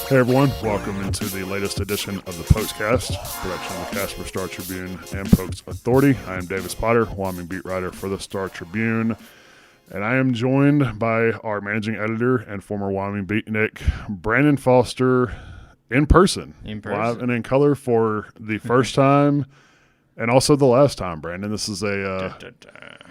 Hey everyone, welcome into the latest edition of the Pokescast, production of the Casper Star-Tribune and Pokes Authority. I am Davis Potter, Wyoming beat writer for the Star-Tribune, and I am joined by our managing editor and former Wyoming beatnik, Brandon Foster, in person, live and in color for the first time and also the last time, Brandon. This is a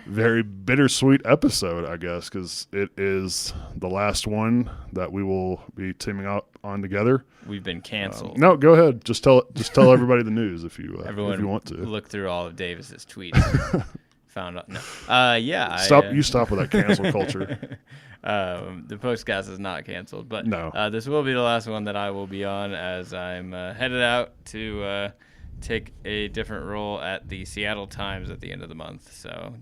very bittersweet episode, I guess, because it is the last one that we will be teaming up on together. We've been canceled. No, go ahead. Just tell everybody the news if you want to. Look through all of Davis's tweets. Found out. No. You stop with that cancel culture. The Pokescast is not canceled, but no. This will be the last one that I will be on, as I'm headed out to take a different role at the Seattle Times at the end of the month. So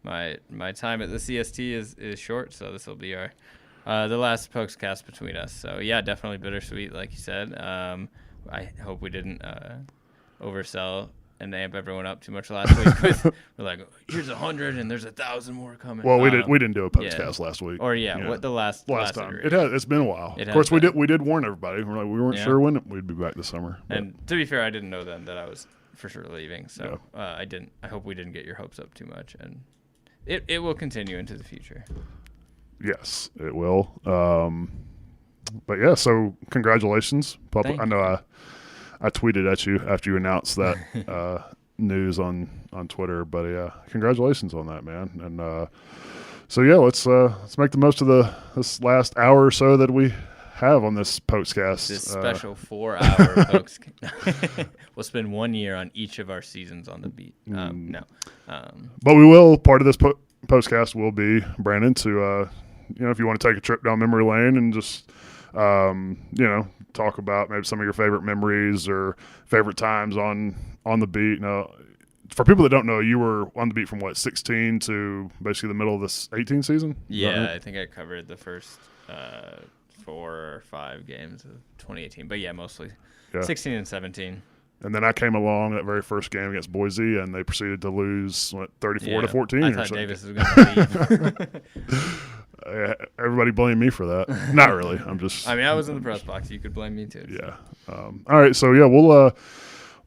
my time at the CST is short, so this will be our the last Pokescast between us. So yeah, definitely bittersweet, like you said. I hope we didn't oversell and amp everyone up too much last week. We're like, here's 100 and there's 1,000 more coming. Well, we didn't do a Pokescast last week. Or what the last time. It's been a while. Of course, we did warn everybody. We're like, we weren't sure when we'd be back this summer. And to be fair, I didn't know then that I was for sure leaving. So I hope we didn't get your hopes up too much, and it will continue into the future. Yes, it will. But yeah, so congratulations. Thank I know I tweeted at you after you announced that news on Twitter, but yeah, congratulations on that, man. And so yeah, let's make the most of this last hour or so that we have on this Pokescast. This special 4-hour Pokescast. We'll spend 1 year on each of our seasons on the beat. But we will. Part of this Pokescast will be, Brandon, to if you want to take a trip down memory lane and just talk about maybe some of your favorite memories or favorite times on the beat. For people that don't know, you were on the beat from 16 to basically the middle of this 18 season? Yeah, right? I think I covered the first 4 or 5 games of 2018. But yeah, mostly 16 and 17. And then I came along that very first game against Boise, and they proceeded to lose 34 to 14. I thought Davis was going to leave. Everybody blamed me for that. Not really. I was in the press box. You could blame me too. Yeah. All right. So yeah, we'll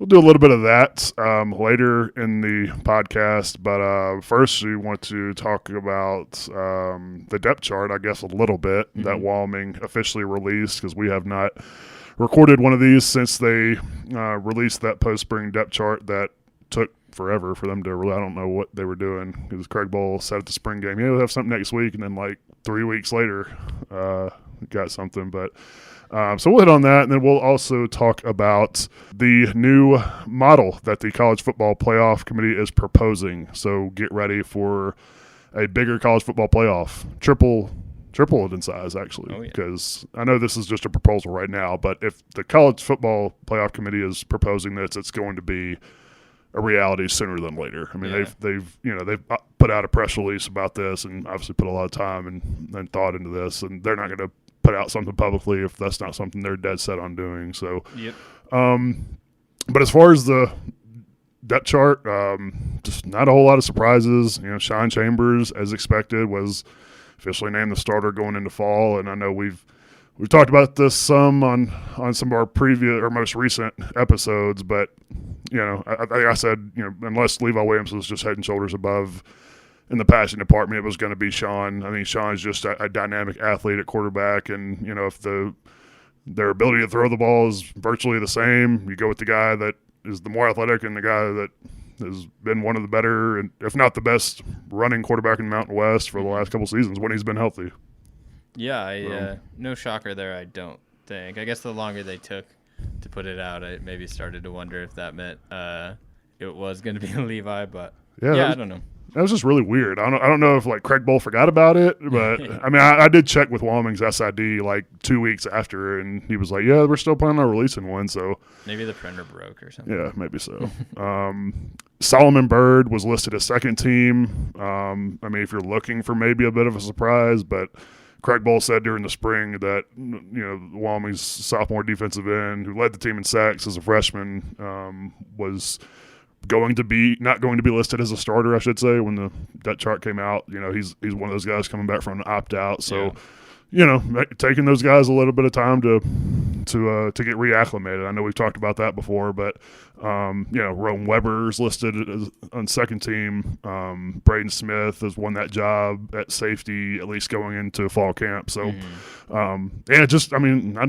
do a little bit of that later in the podcast. But first, we want to talk about the depth chart, I guess, a little bit that Wyoming officially released, because we have not recorded one of these since they released that post-spring depth chart that took forever for them to really. I don't know what they were doing, because Craig Bowl said at the spring game, we'll have something next week, and then 3 weeks later got something. But so we'll hit on that, and then we'll also talk about the new model that the College Football Playoff Committee is proposing. So get ready for a bigger college football playoff, triple it in size, actually, because I know this is just a proposal right now, but if the College Football Playoff Committee is proposing this, it's going to be a reality sooner than later. I mean, they've put out a press release about this, and obviously put a lot of time and thought into this, and they're not going to put out something publicly if that's not something they're dead set on doing. So, but as far as the depth chart, just not a whole lot of surprises. Sean Chambers, as expected, was officially named the starter going into fall, and I know we've talked about this some on some of our previous or most recent episodes, but I said, unless Levi Williams was just head and shoulders above in the passing department, it was going to be Sean. I mean, Sean's just a dynamic athlete at quarterback, and if their ability to throw the ball is virtually the same, you go with the guy that is the more athletic and the guy that has been one of the better, and if not the best, running quarterback in the Mountain West for the last couple seasons when he's been healthy. Yeah, no shocker there, I don't think. I guess the longer they took to put it out, I maybe started to wonder if that meant it was going to be Levi, but I don't know. That was just really weird. I don't know if Craig Bowl forgot about it, but I mean, I did check with Wyoming's SID 2 weeks after, and he was like, "Yeah, we're still planning on releasing one." So maybe the printer broke or something. Yeah, maybe so. Solomon Byrd was listed as second team. I mean, if you're looking for maybe a bit of a surprise, but Craig Bowl said during the spring that Wyoming's sophomore defensive end, who led the team in sacks as a freshman, was not going to be listed as a starter, I should say, when that chart came out. He's one of those guys coming back from an opt-out. So, taking those guys a little bit of time to get reacclimated. I know we've talked about that before, but Rome Weber's listed on second team. Braden Smith has won that job at safety, at least going into fall camp. So, not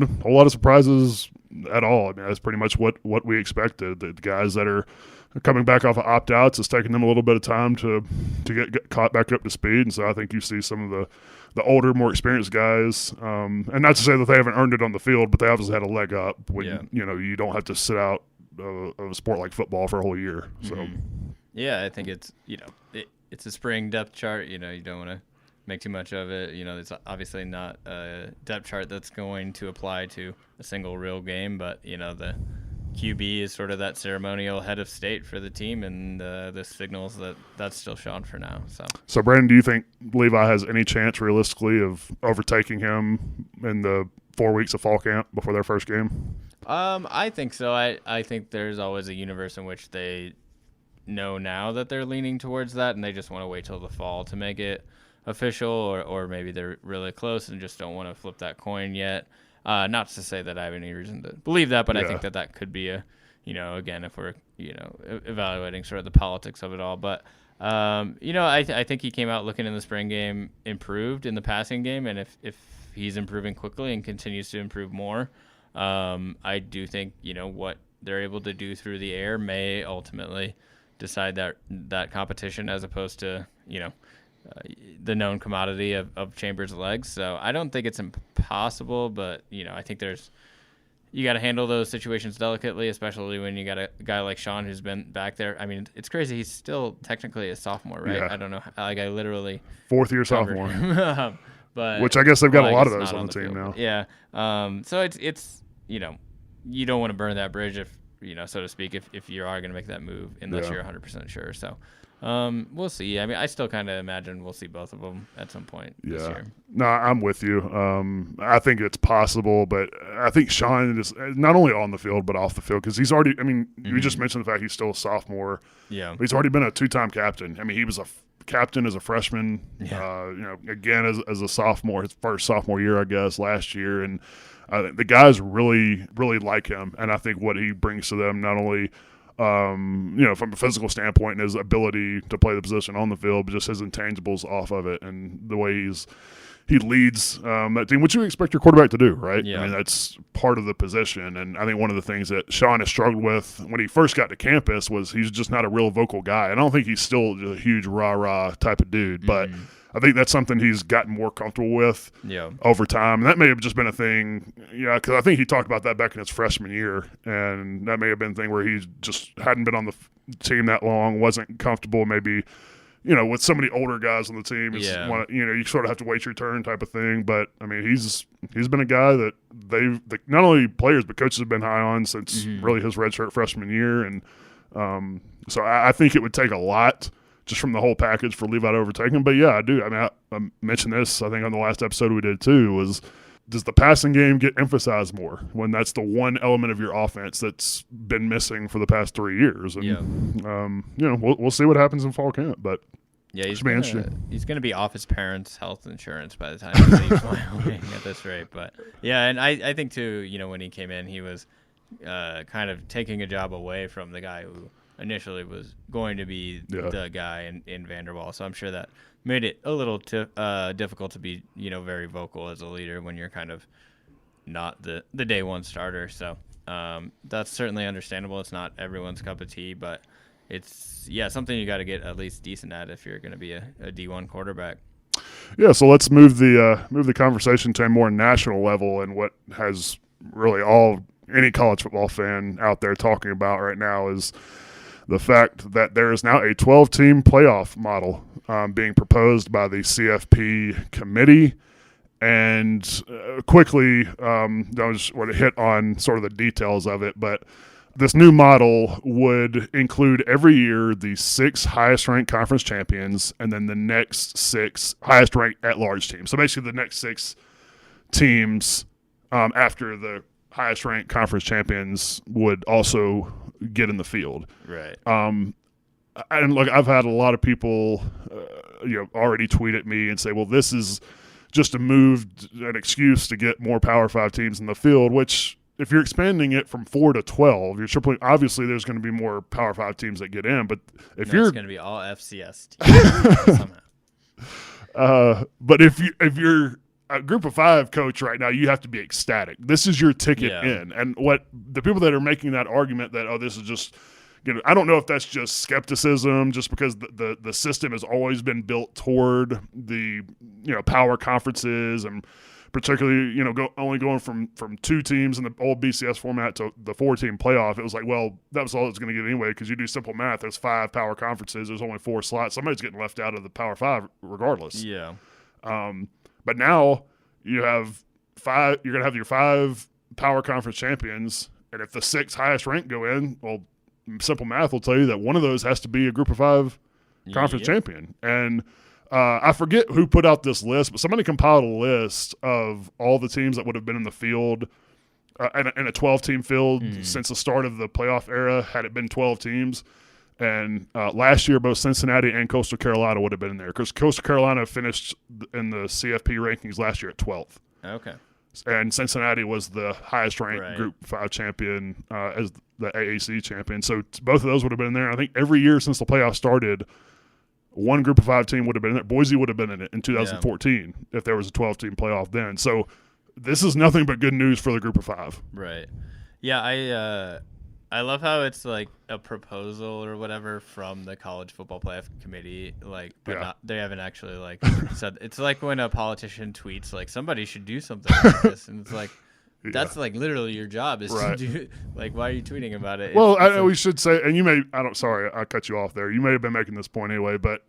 a whole lot of surprises at all. I mean, that's pretty much what we expected. The guys that are coming back off of opt-outs, it's taking them a little bit of time to get caught back up to speed. And so I think you see some of the older, more experienced guys, and not to say that they haven't earned it on the field, but they obviously had a leg up when you don't have to sit out of a sport like football for a whole year. So, yeah, I think it's it's a spring depth chart. You don't want to make too much of it. It's obviously not a depth chart that's going to apply to a single real game, but the QB is sort of that ceremonial head of state for the team, and this signals that that's still Sean for now. So Brandon, do you think Levi has any chance realistically of overtaking him in the 4 weeks of fall camp before their first game? I think so. I think there's always a universe in which they know now that they're leaning towards that, and they just want to wait till the fall to make it official, or maybe they're really close and just don't want to flip that coin yet. Not to say that I have any reason to believe that, but I think that could be again, if we're, evaluating sort of the politics of it all. But, I think he came out looking in the spring game improved in the passing game. And if he's improving quickly and continues to improve more, I do think, what they're able to do through the air may ultimately decide that competition as opposed to, the known commodity of Chambers' legs. So I don't think it's impossible, but I think you got to handle those situations delicately, especially when you got a guy like Sean who's been back there. I mean, it's crazy. He's still technically a sophomore, right? Yeah. I don't know. I literally fourth-year sophomore, but which I guess they've got a lot of those on the team now. Yeah. So it's you don't want to burn that bridge if so to speak, if you are going to make that move unless you're 100% sure. So. We'll see. I mean, I still kind of imagine we'll see both of them at some point this year. No, I'm with you. I think it's possible, but I think Sean is not only on the field but off the field because he's already. I mean, you just mentioned the fact he's still a sophomore. Yeah, he's already been a two-time captain. I mean, he was a captain as a freshman. Yeah. Again as a sophomore, his first sophomore year, I guess, last year, and the guys really, really like him, and I think what he brings to them not only. From a physical standpoint and his ability to play the position on the field, but just his intangibles off of it and the way he leads that team, which you expect your quarterback to do, right? Yeah. I mean, that's part of the position. And I think one of the things that Sean has struggled with when he first got to campus was he's just not a real vocal guy. And I don't think he's still a huge rah-rah type of dude, but I think that's something he's gotten more comfortable with over time. And that may have just been a thing, because I think he talked about that back in his freshman year. And that may have been a thing where he just hadn't been on the team that long, wasn't comfortable maybe, with so many older guys on the team. It's you sort of have to wait your turn type of thing. But, I mean, he's been a guy that not only players but coaches have been high on since really his redshirt freshman year. And so I think it would take a lot just from the whole package for Levi to overtake him. But, yeah, I do. I mean, I mentioned this, I think, on the last episode we did too, was does the passing game get emphasized more when that's the one element of your offense that's been missing for the past 3 years? And, we'll see what happens in fall camp. But yeah, he's going to be off his parents' health insurance by the time he leaves Wyoming at this rate. But, yeah, and I think, too, when he came in, he was kind of taking a job away from the guy who initially was going to be the guy in Vanderbilt. So I'm sure that made it a little difficult to be, very vocal as a leader when you're kind of not the day one starter. So that's certainly understandable. It's not everyone's cup of tea, but it's, something you got to get at least decent at if you're going to be a D1 quarterback. Yeah, so let's move the conversation to a more national level, and what has really any college football fan out there talking about right now is the fact that there is now a 12-team playoff model being proposed by the CFP committee. And quickly, I just want to hit on sort of the details of it, but this new model would include every year the 6 highest-ranked conference champions and then the next 6 highest-ranked at-large teams. So basically the next 6 teams after the highest-ranked conference champions would also get in the field. Right. And look, I've had a lot of people, already tweet at me and say, well, this is just a move, an excuse to get more Power 5 teams in the field, which if you're expanding it from 4 to 12, you're tripling. Obviously, there's going to be more Power 5 teams that get in, but if you're it's going to be all FCS teams somehow. But if you're a Group of 5 coach right now, you have to be ecstatic. This is your ticket in, and what the people that are making that argument that this is just, I don't know if that's just skepticism, just because the system has always been built toward the power conferences, and particularly only going from 2 teams in the old BCS format to the 4-team playoff. It was like, well, that was all it's going to get anyway, because you do simple math. There's 5 power conferences. There's only 4 slots. Somebody's getting left out of the Power 5 regardless. Yeah. But now you have 5. You're going to have your 5 power conference champions, and if the 6 highest ranked go in, well, simple math will tell you that one of those has to be a Group of 5 conference champion. And I forget who put out this list, but somebody compiled a list of all the teams that would have been in the field in a 12-team field since the start of the playoff era, had it been 12 teams. And last year, both Cincinnati and Coastal Carolina would have been in there, because Coastal Carolina finished in the CFP rankings last year at 12th. Okay. And Cincinnati was the highest-ranked Group 5 champion as the AAC champion. So both of those would have been in there. I think every year since the playoffs started, one Group of 5 team would have been in there. Boise would have been in it in 2014 if there was a 12-team playoff then. So this is nothing but good news for the Group of 5. Right. Yeah, I love how it's like a proposal or whatever from the college football playoff committee, like, but they haven't actually like said. It's like when a politician tweets like somebody should do something like this, and it's like that's like literally your job is to do. Like, why are you tweeting about it? Well, we should say, and you may sorry, I cut you off there. You may have been making this point anyway, but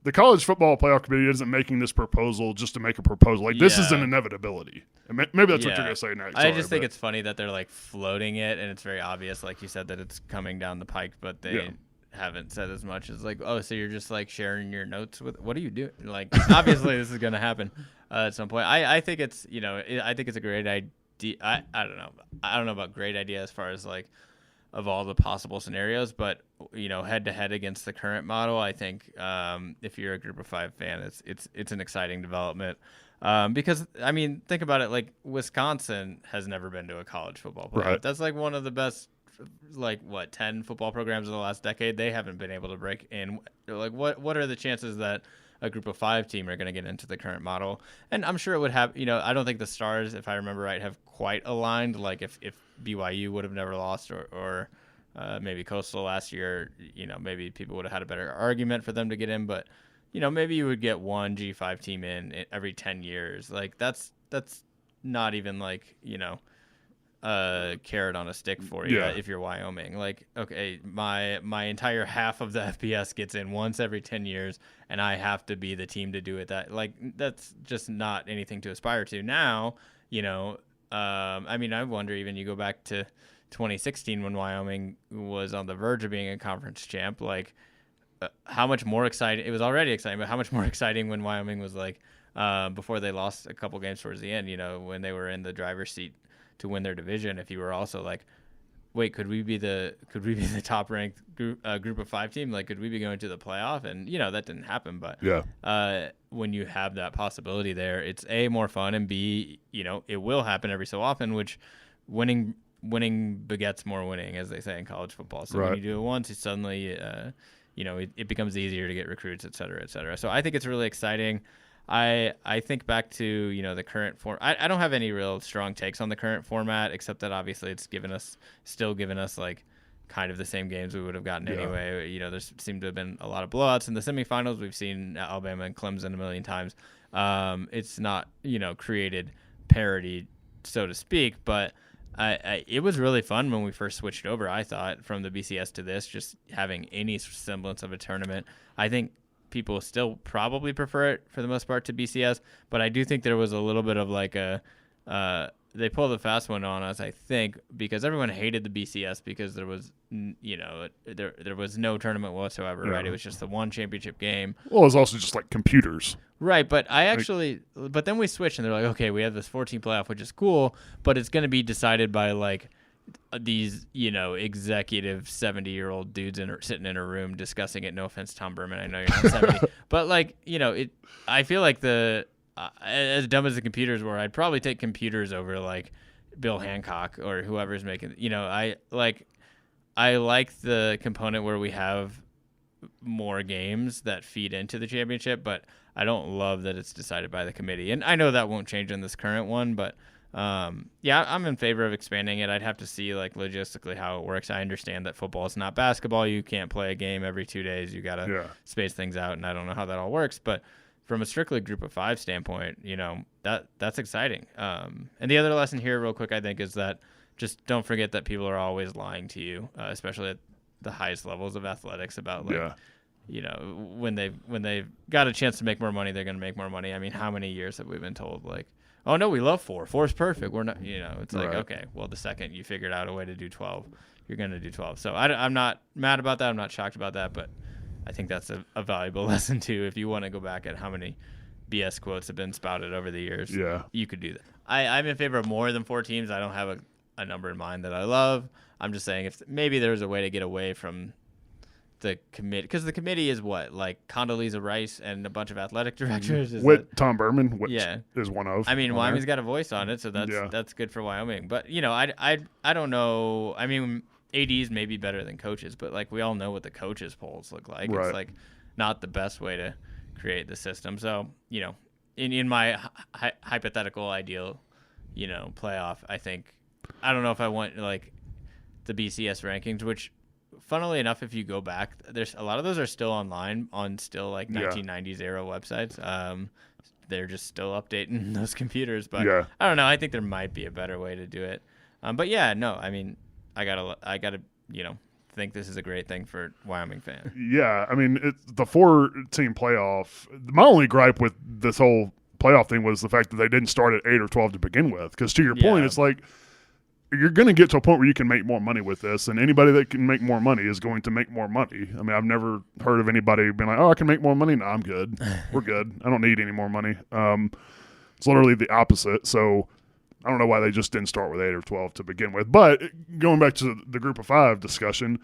the college football playoff committee isn't making this proposal just to make a proposal. Like, this is an inevitability. And maybe that's what you're going to say next. I just think it's funny that they're, like, floating it, and it's very obvious, like you said, that it's coming down the pike, but they haven't said as much as, like, oh, so you're just, like, sharing your notes with – what are you doing? Like, obviously this is going to happen at some point. I think it's, I think it's a great idea. I don't know. I don't know about great idea as far as, like, of all the possible scenarios, but head to head against the current model, I think if you're a Group of 5 fan, it's an exciting development because I mean, think about it. Like, Wisconsin has never been to a college football playoff. Right. That's like one of the best, 10 football programs in the last decade. They haven't been able to break in. Like, what are the chances that a Group of 5 team are going to get into the current model? And I'm sure it would have, I don't think the stars, if I remember right, have quite aligned. Like, if BYU would have never lost or maybe Coastal last year, maybe people would have had a better argument for them to get in. But, maybe you would get one G5 team in every 10 years. Like, that's not even like, a carrot on a stick for you if you're Wyoming. Like, okay, my entire half of the FBS gets in once every 10 years, and I have to be the team to do it. That's just not anything to aspire to. Now, I mean, I wonder, even you go back to 2016 when Wyoming was on the verge of being a conference champ, like how much more exciting, it was already exciting, but how much more exciting when Wyoming was like, before they lost a couple games towards the end, when they were in the driver's seat to win their division, if you were also like, wait, could we be the top ranked group of 5 team? Like, could we be going to the playoff? And that didn't happen. But when you have that possibility there, it's A, more fun, and B, it will happen every so often, which winning begets more winning, as they say in college football. So when you do it once, it suddenly it becomes easier to get recruits, et cetera, et cetera. So I think it's really exciting. I think back to the current form. I don't have any real strong takes on the current format, except that obviously it's still given us like kind of the same games we would have gotten anyway. There seemed to have been a lot of blowouts in the semifinals. We've seen Alabama and Clemson a million times. It's not created parity, so to speak, but it was really fun when we first switched over. I thought, from the BCS to this, just having any semblance of a tournament. I think people still probably prefer it for the most part to BCS, but I do think there was a little bit of like they pulled a fast one on us, I think, because everyone hated the BCS because there was there was no tournament whatsoever, right? It was just the one championship game. Well, it was also just like computers. Right, but but then we switched and they're like, okay, we have this 14 playoff, which is cool, but it's going to be decided by like these executive 70-year-old dudes sitting in a room discussing it. No offense, Tom Berman, I know you're not 70, but like I feel like as dumb as the computers were, I'd probably take computers over like Bill Hancock or whoever's making. I like the component where we have more games that feed into the championship, but I don't love that it's decided by the committee. And I know that won't change in this current one, but yeah, I'm in favor of expanding it. I'd have to see like logistically how it works. I understand that football is not basketball. You can't play a game every 2 days. You got to space things out, and I don't know how that all works, but from a strictly group of 5 standpoint, that's exciting. And the other lesson here real quick, I think, is that just don't forget that people are always lying to you, especially at the highest levels of athletics about like, when they've got a chance to make more money, they're going to make more money. I mean, how many years have we been told like, oh no, we love 4. 4 is perfect. We're not, it's like, okay, well, the second you figured out a way to do 12, you're going to do 12. So I'm not mad about that. I'm not shocked about that, but I think that's a valuable lesson too. If you want to go back at how many BS quotes have been spouted over the years, you could do that. I'm in favor of more than 4 teams. I don't have a number in mind that I love. I'm just saying if maybe there's a way to get away from the committee, because the committee is what, like Condoleezza Rice and a bunch of athletic directors. Tom Berman, which is one of. I mean, Wyoming's got a voice on it, so that's good for Wyoming. But I don't know. I mean, ADs may be better than coaches, but like we all know what the coaches polls look like. Right. It's like not the best way to create the system. So in my hypothetical ideal, playoff, I don't know if I want like the BCS rankings, which funnily enough, if you go back, there's a lot of those are still online on still like 1990s era websites. They're just still updating those computers, but I don't know. I think there might be a better way to do it. But yeah, no, I mean, I gotta, think this is a great thing for Wyoming fans. Yeah, I mean, it's the 4-team playoff. My only gripe with this whole playoff thing was the fact that they didn't start at 8 or 12 to begin with. Because to your point, it's like you're going to get to a point where you can make more money with this, and anybody that can make more money is going to make more money. I mean, I've never heard of anybody being like, "Oh, I can make more money." No, I'm good. We're good. I don't need any more money. It's literally the opposite. So I don't know why they just didn't start with 8 or 12 to begin with. But going back to the Group of 5 discussion,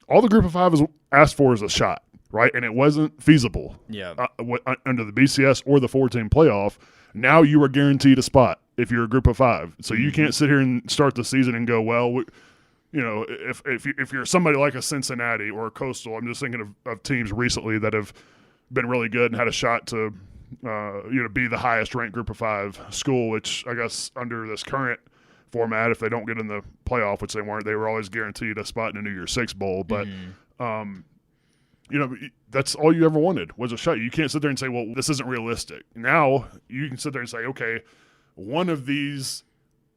all the Group of 5 is asked for is a shot, right? And it wasn't feasible under the BCS or the 4-team playoff. Now you are guaranteed a spot if you're a Group of 5. So you can't sit here and start the season and go, well, if you're somebody like a Cincinnati or a Coastal, I'm just thinking of teams recently that have been really good and had a shot to be the highest ranked Group of 5 school, which I guess under this current format, if they don't get in the playoff, which they weren't, they were always guaranteed a spot in a New Year's Six bowl. But that's all you ever wanted was a shot. You can't sit there and say, well, this isn't realistic. Now you can sit there and say, okay, one of these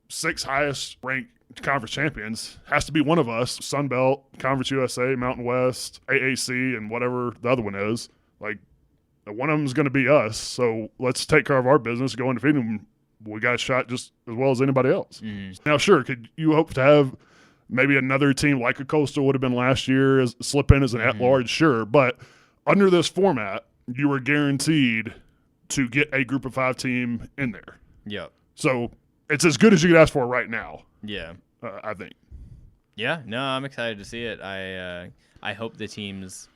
6 highest ranked conference champions has to be one of us: Sun Belt, Conference USA, Mountain West, AAC, and whatever the other one is. Like, one of them is going to be us. So let's take care of our business, go undefeated, and we got a shot just as well as anybody else. Now, sure, could you hope to have maybe another team like a Coastal would have been last year as slip in as an at-large? Sure, but under this format, you were guaranteed to get a Group of 5 team in there. Yep. So it's as good as you could ask for right now. Yeah. I think. Yeah. No, I'm excited to see it. I hope the teams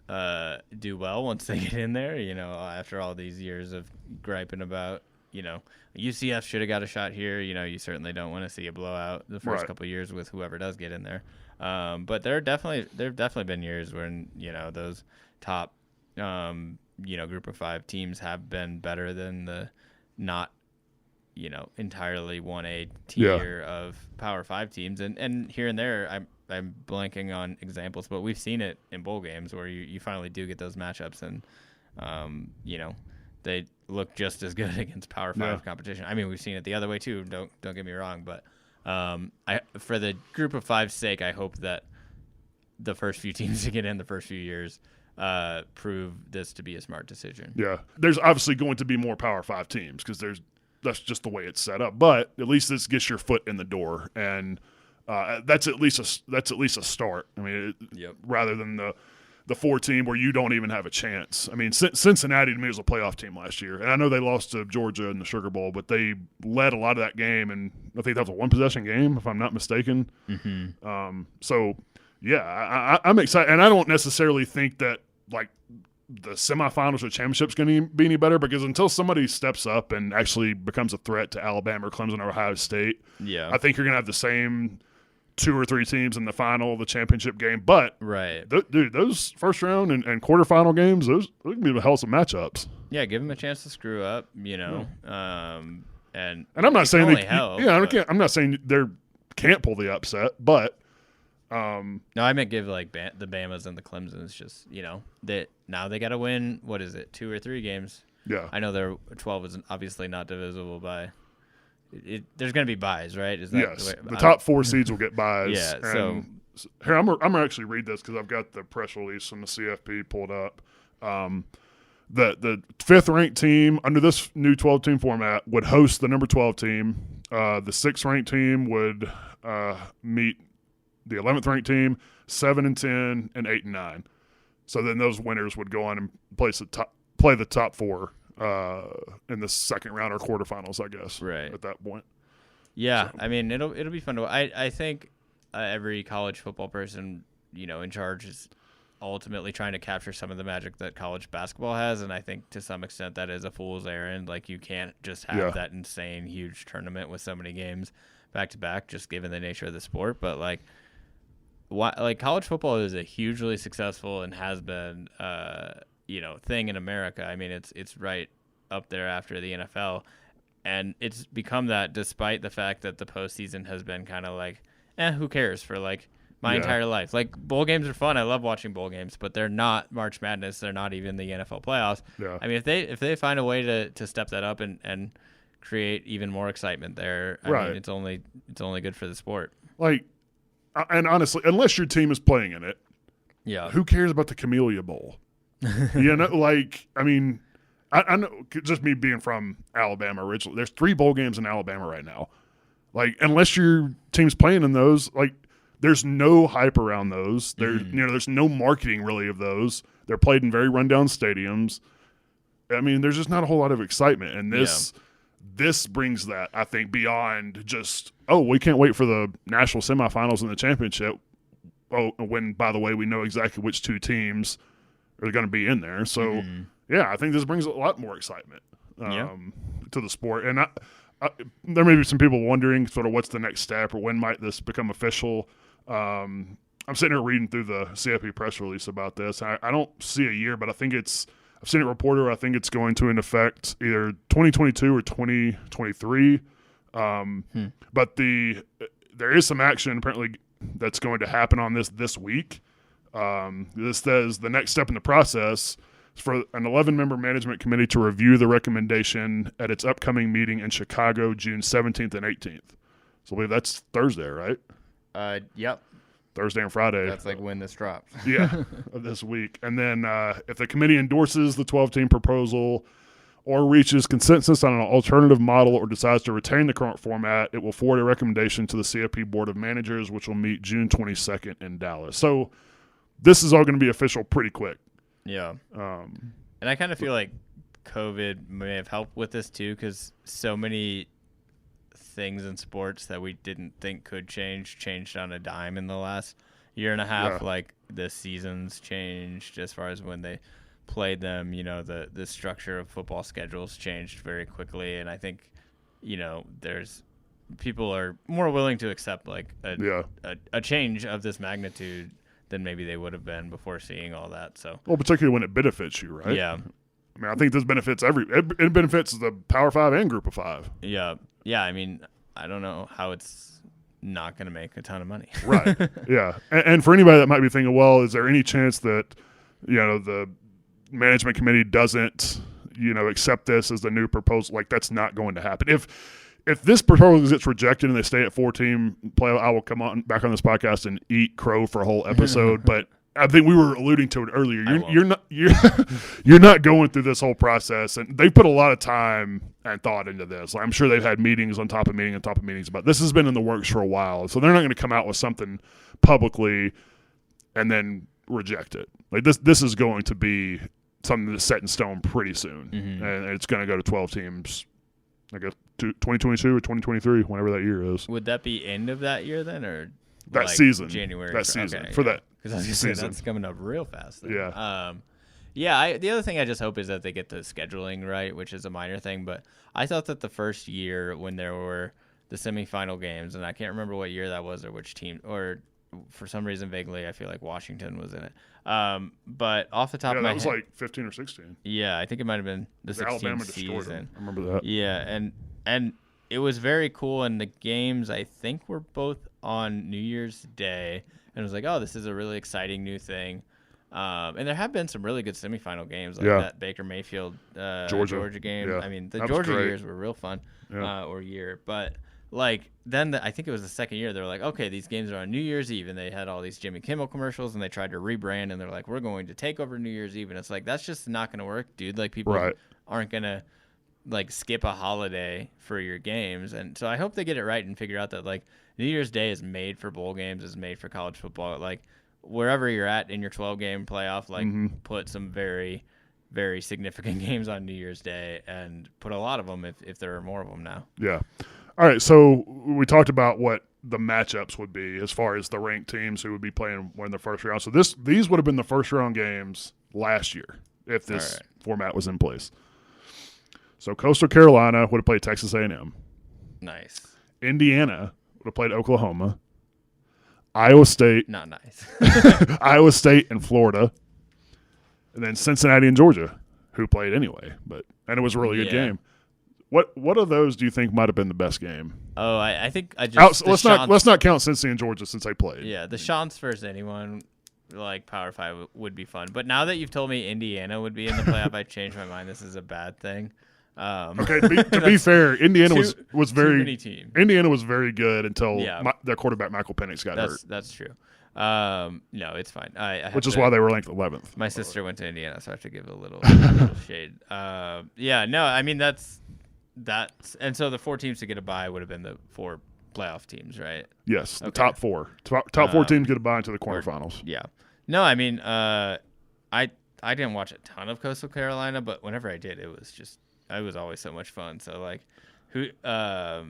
do well once they get in there. After all these years of griping about, UCF should have got a shot here. You certainly don't want to see a blowout the first couple of years with whoever does get in there. But there've definitely been years when those top Group of 5 teams have been better than the not entirely 1A tier of Power 5 teams, and here and there I'm blanking on examples, but we've seen it in bowl games where you finally do get those matchups, and they look just as good against Power 5 competition. I mean, we've seen it the other way too. Don't get me wrong, but for the Group of 5's sake, I hope that the first few teams to get in the first few years prove this to be a smart decision. Yeah, there's obviously going to be more Power 5 teams because that's just the way it's set up. But at least this gets your foot in the door, and that's at least a start. I mean, rather than the 4 team where you don't even have a chance. I mean, Cincinnati to me was a playoff team last year, and I know they lost to Georgia in the Sugar Bowl, but they led a lot of that game, and I think that was a 1-possession game, if I'm not mistaken. So yeah, I'm excited, and I don't necessarily think that like the semifinals or championship's going to be any better, because until somebody steps up and actually becomes a threat to Alabama or Clemson or Ohio State, I think you're going to have the same 2 or 3 teams in the final of the championship game. But dude, those first round and quarterfinal games, those can be a hell of some matchups. Yeah, give them a chance to screw up, And I'm not saying I'm not saying they can't pull the upset, but no, I meant give like the Bamas and the Clemsons just that now they got to win. What is it, 2 or 3 games? Yeah, I know their 12 is obviously not divisible by. There's going to be buys, right? Is that yes, the top 4 seeds will get buys. Yeah. So here, I'm gonna actually read this because I've got the press release from the CFP pulled up. The 5th ranked team under this new 12-team format would host the number 12 team. The 6th ranked team would meet the 11th ranked team, 7 and 10, and 8 and 9. So then those winners would go on and play the top 4 in the second round or quarterfinals, I guess. Right at that point. Yeah, so. I mean it'll be fun to. I think every college football person in charge is ultimately trying to capture some of the magic that college basketball has, and I think to some extent that is a fool's errand. Like, you can't just have that insane huge tournament with so many games back to back, just given the nature of the sport. But college football is a hugely successful and has been thing in America. I mean, it's right up there after the NFL, and it's become that despite the fact that the postseason has been kind of like, who cares for my entire life. Like, bowl games are fun. I love watching bowl games, but they're not March Madness. They're not even the NFL playoffs. Yeah. I mean, if they find a way to step that up and create even more excitement there, I mean, it's only good for the sport. And honestly, unless your team is playing in it, who cares about the Camellia Bowl? I mean, I know, just me being from Alabama originally, there's 3 bowl games in Alabama right now. Unless your team's playing in those, there's no hype around those. There's no marketing really of those. They're played in very rundown stadiums. I mean, there's just not a whole lot of excitement. And this brings that, I think, beyond just, we can't wait for the national semifinals and the championship. When, by the way, we know exactly which 2 teams are going to be in there. So, I think this brings a lot more excitement to the sport. And there may be some people wondering sort of what's the next step or when might this become official. I'm sitting here reading through the CFP press release about this. I don't see a year, but I've seen it reported. I think it's going to in effect either 2022 or 2023. But there is some action apparently that's going to happen on this week. This says the next step in the process is for an 11-member management committee to review the recommendation at its upcoming meeting in Chicago, June 17th and 18th. So I believe that's Thursday, right? Yep. Thursday and Friday. That's when this drops. Of this week. And then if the committee endorses the 12-team proposal or reaches consensus on an alternative model or decides to retain the current format, it will forward a recommendation to the CFP Board of Managers, which will meet June 22nd in Dallas. So this is all going to be official pretty quick. Yeah. And I kind of feel like COVID may have helped with this too, because so many things in sports that we didn't think could changed on a dime in the last year and a half. Like, the seasons changed as far as when they played them. The structure of football schedules changed very quickly, and I think there's people are more willing to accept a change of this magnitude than maybe they would have been before seeing all that. So, well, particularly when it benefits you, right? Yeah. I mean, I think this benefits it benefits the Power 5 and Group of 5. Yeah. Yeah, I mean, I don't know how it's not going to make a ton of money. Right. Yeah. And for anybody that might be thinking, well, is there any chance that, the management committee doesn't, accept this as the new proposal? That's not going to happen. If this proposal gets rejected and they stay at 4-team play, I will come back on this podcast and eat crow for a whole episode. But I think we were alluding to it earlier. You're not going through this whole process, and they've put a lot of time and thought into this. I'm sure they've had meetings on top of meetings on top of meetings, but this has been in the works for a while. So they're not going to come out with something publicly and then reject it. This is going to be something that's set in stone pretty soon, and it's going to go to 12 teams. I guess 2022 or 2023, whenever that year is. Would that be end of that year then, or that season? January. That season okay, for that. Because I was going to say that's coming up real fast. Then. Yeah. Yeah, the other thing I just hope is that they get the scheduling right, which is a minor thing. But I thought that the first year when there were the semifinal games, and I can't remember what year that was or which team, or for some reason vaguely I feel like Washington was in it. But off the top of my that was head, like 15 or 16. yeah, I think it might have been the 16th Alabama destroyed season. them. I remember that. Yeah, and it was very cool. And the games I think were both on New Year's Day, and it was like, oh, this is a really exciting new thing. And there have been some really good semifinal games, like that Baker Mayfield Georgia game. Yeah. I mean, the That was Georgia great. years were real fun, but like then I think it was the second year they were like, okay, these games are on New Year's Eve, and they had all these Jimmy Kimmel commercials, and they tried to rebrand, and they're like, we're going to take over New Year's Eve, and it's like that's just not going to work, dude. Like people aren't going to like skip a holiday for your games, and so I hope they get it right and figure out that like New Year's Day is made for bowl games, is made for college football, like. Wherever you're at in your 12-game playoff, like put some very, very significant games on New Year's Day and put a lot of them if there are more of them now. Yeah. All right, so we talked about what the matchups would be as far as the ranked teams who would be playing in the first round. So these would have been the first round games last year if this format was in place. So Coastal Carolina would have played Texas A&M. Nice. Indiana would have played Oklahoma. Iowa State. Not nice. Iowa State and Florida. And then Cincinnati and Georgia, who played anyway. And it was a really good game. What of those do you think might have been the best game? Oh, I think I just let's not count Cincinnati and Georgia since they played. Yeah, the Chance versus anyone like Power 5 would be fun. But now that you've told me Indiana would be in the playoff, I changed my mind. This is a bad thing. Okay, to be fair, Indiana was very many teams. Indiana was very good until their quarterback Michael Penix got hurt. That's true. No, it's fine. Which is why they were ranked 11th. My sister went to Indiana, so I have to give a little shade. No, I mean that's and so the 4 teams to get a bye would have been the 4 playoff teams, right? Yes, the top 4. Top 4 teams get a bye into the quarterfinals. Yeah. No, I mean I didn't watch a ton of Coastal Carolina, but whenever I did, it was always so much fun. So like, who? I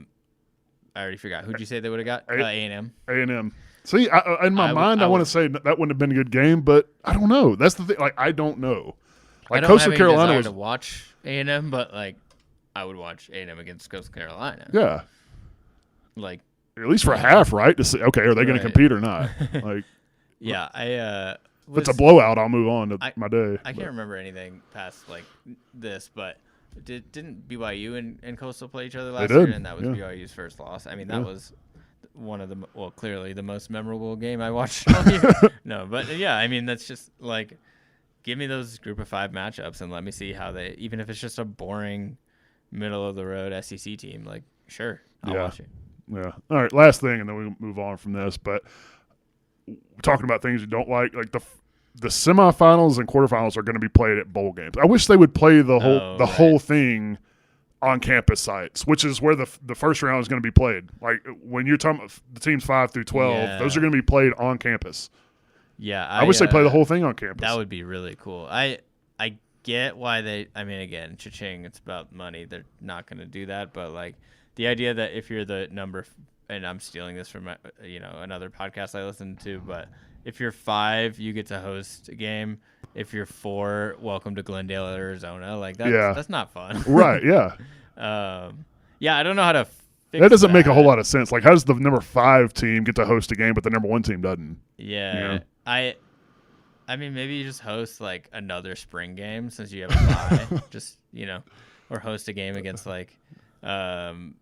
already forgot. Who'd you say they would have got? A&M. A&M. See, in my mind, I want to say that wouldn't have been a good game, but I don't know. That's the thing. Like, I don't know. Like, I don't Coastal have Carolina any was desire to watch A&M, but like, I would watch A&M against Coastal Carolina. Yeah. Like, at least for half, right? To see, okay, are they going to compete or not? Like, yeah, if it's a blowout, I'll move on to my day. I can't remember anything past like this, but didn't BYU and Coastal play each other last year? And that was BYU's first loss. I mean, that was one of the clearly the most memorable game I watched all year. No, but yeah, I mean, that's just like, give me those group of 5 matchups and let me see how they, even if it's just a boring middle of the road SEC team, like, sure, I'll watch it. Yeah. All right, last thing, and then we move on from this. But we're talking about things you don't like the semifinals and quarterfinals are going to be played at bowl games. I wish they would play the whole thing on campus sites, which is where the first round is going to be played. Like when you're talking about the teams 5 through 12, those are going to be played on campus. Yeah, I wish they play the whole thing on campus. That would be really cool. I get why they. I mean, again, cha-ching, it's about money. They're not going to do that, but like the idea that if you're the number, and I'm stealing this from another podcast I listened to, but if you're 5, you get to host a game. If you're 4, welcome to Glendale, Arizona. Like that's not fun. Right, yeah. I don't know how to fix that. Doesn't make a whole lot of sense. Like, how does the number 5 team get to host a game, but the number 1 team doesn't? Yeah. You know? I mean, maybe you just host like another spring game since you have a bye. Just, or host a game against like some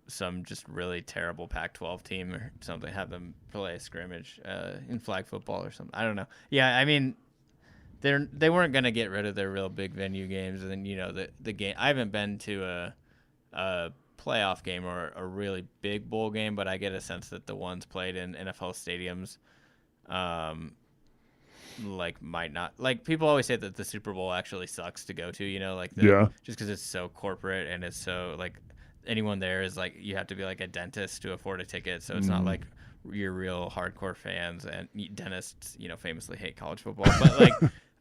just really terrible Pac-12 team or something. Have them play a scrimmage in flag football or something. I don't know. Yeah, I mean, they weren't gonna get rid of their real big venue games, and then the game. I haven't been to a playoff game or a really big bowl game, but I get a sense that the ones played in NFL stadiums, like might not. Like people always say that the Super Bowl actually sucks to go to. Just because it's so corporate and it's so like. Anyone there is like you have to be like a dentist to afford a ticket, so it's not like you're real hardcore fans, and dentists famously hate college football, but like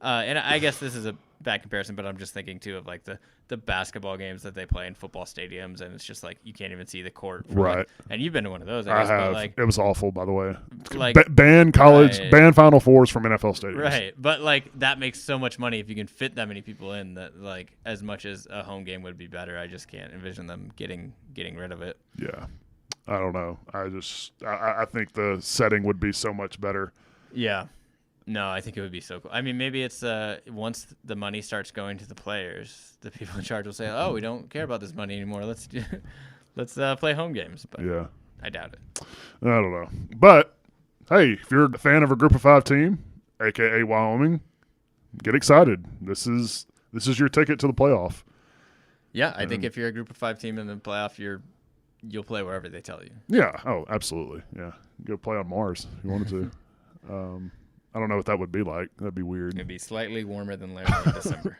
And I guess this is a bad comparison, but I'm just thinking too of like the basketball games that they play in football stadiums, and it's just like you can't even see the court. Right. And you've been to one of those, I guess, have. But like, it was awful, by the way. Like ban Final Fours from NFL stadiums. Right, but like that makes so much money if you can fit that many people in. That like as much as a home game would be better, I just can't envision them getting rid of it. Yeah. I don't know. I think the setting would be so much better. Yeah. No, I think it would be so cool. I mean, maybe it's once the money starts going to the players, the people in charge will say, "Oh, we don't care about this money anymore. Let's play home games." But yeah, I doubt it. I don't know. But hey, if you're a fan of a Group of 5 team, aka Wyoming, get excited. This is your ticket to the playoff. Yeah, I think if you're a Group of 5 team in the playoff, you'll play wherever they tell you. Yeah. Oh, absolutely. Yeah. Go play on Mars if you wanted to. I don't know what that would be like. That'd be weird. It'd be slightly warmer than Laramie in December.